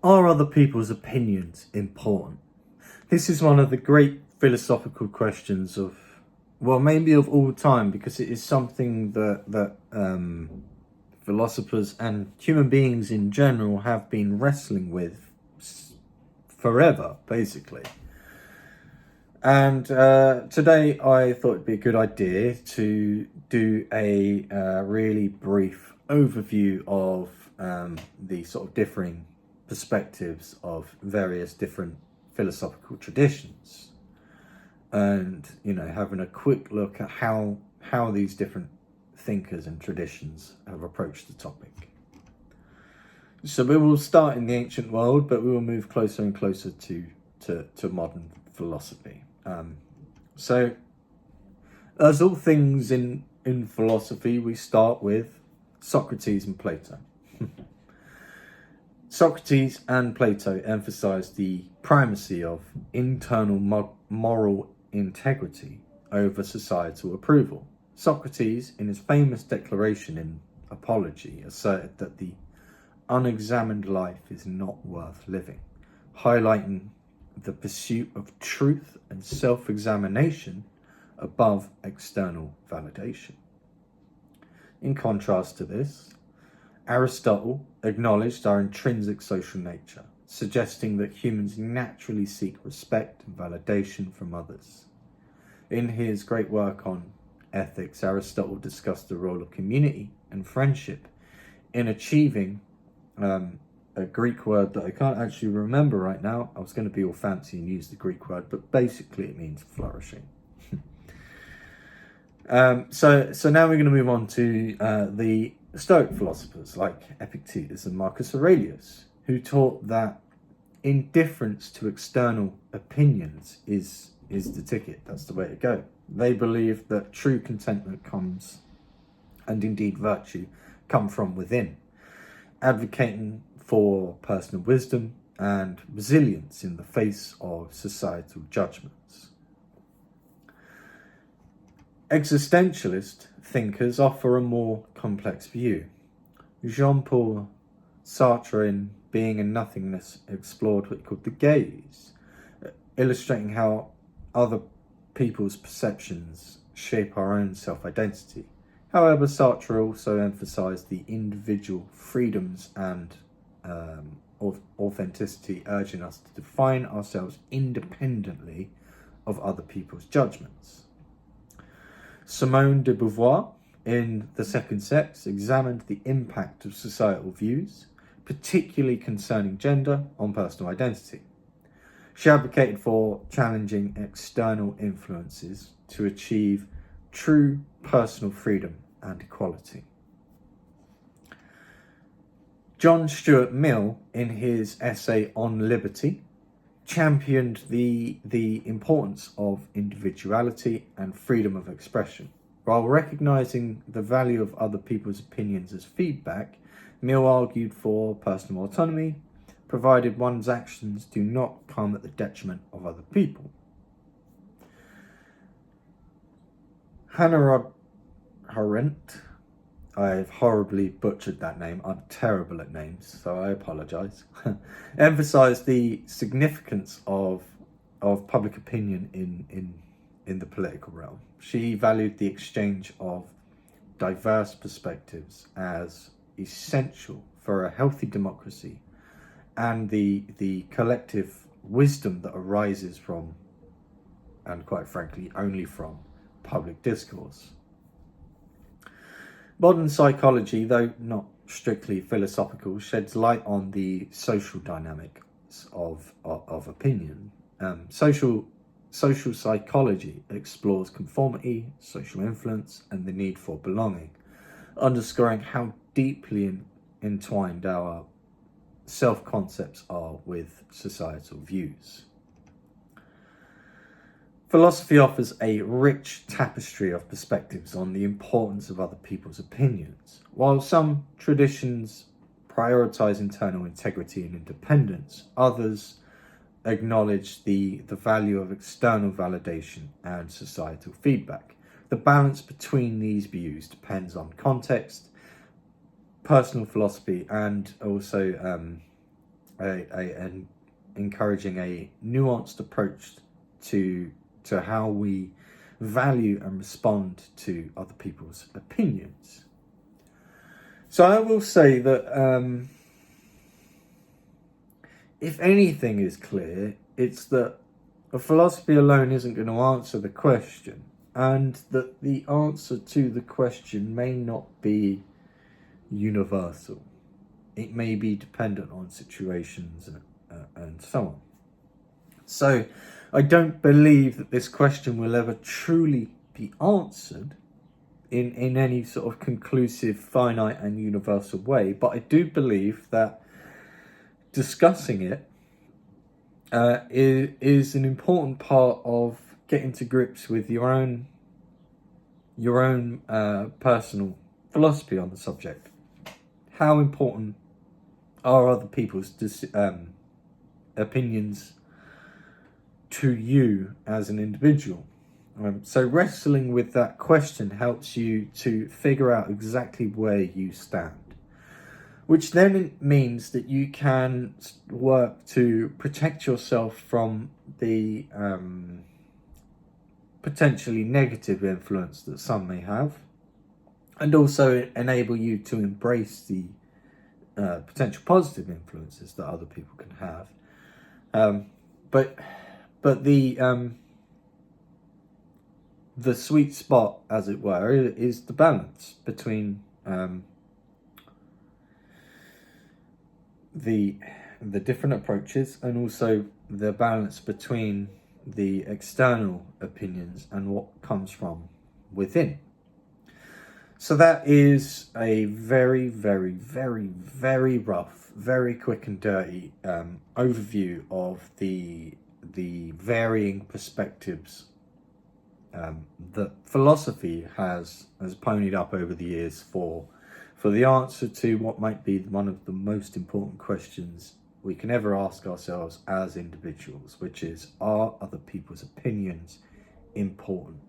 Are other people's opinions important? This is one of the great philosophical questions of, well, maybe of all time, because it is something that philosophers and human beings in general have been wrestling with forever, basically. And today I thought it'd be a good idea to do a really brief overview of the sort of differing perspectives of various different philosophical traditions, and having a quick look at how these different thinkers and traditions have approached the topic. So we will start in the ancient world, but we will move closer and closer to modern philosophy. So, as all things in philosophy, we start with Socrates and Plato. Socrates and Plato emphasized the primacy of internal moral integrity over societal approval. Socrates, in his famous declaration in Apology, asserted that the unexamined life is not worth living, highlighting the pursuit of truth and self-examination above external validation. In contrast to this, Aristotle acknowledged our intrinsic social nature, suggesting that humans naturally seek respect and validation from others. In his great work on ethics, Aristotle discussed the role of community and friendship in achieving a Greek word that I can't actually remember right now. I was going to be all fancy and use the Greek word, but basically it means flourishing. So now we're going to move on to the Stoic philosophers like Epictetus and Marcus Aurelius, who taught that indifference to external opinions is the ticket. That's the way to go. They believed that true contentment comes, and indeed virtue, come from within, advocating for personal wisdom and resilience in the face of societal judgments. Existentialist thinkers offer a more complex view. Jean-Paul Sartre, in Being and Nothingness, explored what he called the gaze, illustrating how other people's perceptions shape our own self-identity. However, Sartre also emphasized the individual freedoms and authenticity, urging us to define ourselves independently of other people's judgments. Simone de Beauvoir, in The Second Sex, examined the impact of societal views, particularly concerning gender, on personal identity. She advocated for challenging external influences to achieve true personal freedom and equality. John Stuart Mill, in his essay on liberty, championed the importance of individuality and freedom of expression. While recognizing the value of other people's opinions as feedback, Mill argued for personal autonomy, provided one's actions do not come at the detriment of other people. Hannah Arendt, I've horribly butchered that name. I'm terrible at names, so I apologise. Emphasised the significance of public opinion in the political realm. She valued the exchange of diverse perspectives as essential for a healthy democracy, and the collective wisdom that arises from, and quite frankly only from, public discourse. Modern psychology, though not strictly philosophical, sheds light on the social dynamics of opinion. Social psychology explores conformity, social influence, and the need for belonging, underscoring how deeply entwined our self-concepts are with societal views. Philosophy offers a rich tapestry of perspectives on the importance of other people's opinions. While some traditions prioritize internal integrity and independence, others acknowledge the value of external validation and societal feedback. The balance between these views depends on context, personal philosophy, and also and encouraging a nuanced approach to how we value and respond to other people's opinions. So I will say that if anything is clear, it's that a philosophy alone isn't going to answer the question, and that the answer to the question may not be universal. It may be dependent on situations and so on. So I don't believe that this question will ever truly be answered in any sort of conclusive, finite and universal way. But I do believe that discussing it is an important part of getting to grips with your own personal philosophy on the subject. How important are other people's opinions to you as an individual? So wrestling with that question helps you to figure out exactly where you stand, which then means that you can work to protect yourself from the potentially negative influence that some may have, and also enable you to embrace the potential positive influences that other people can have. But the sweet spot, as it were, is the balance between the different approaches, and also the balance between the external opinions and what comes from within. So that is a very, very, very, very rough, very quick and dirty overview of the varying perspectives that philosophy has ponied up over the years for the answer to what might be one of the most important questions we can ever ask ourselves as individuals, which is, are other people's opinions important?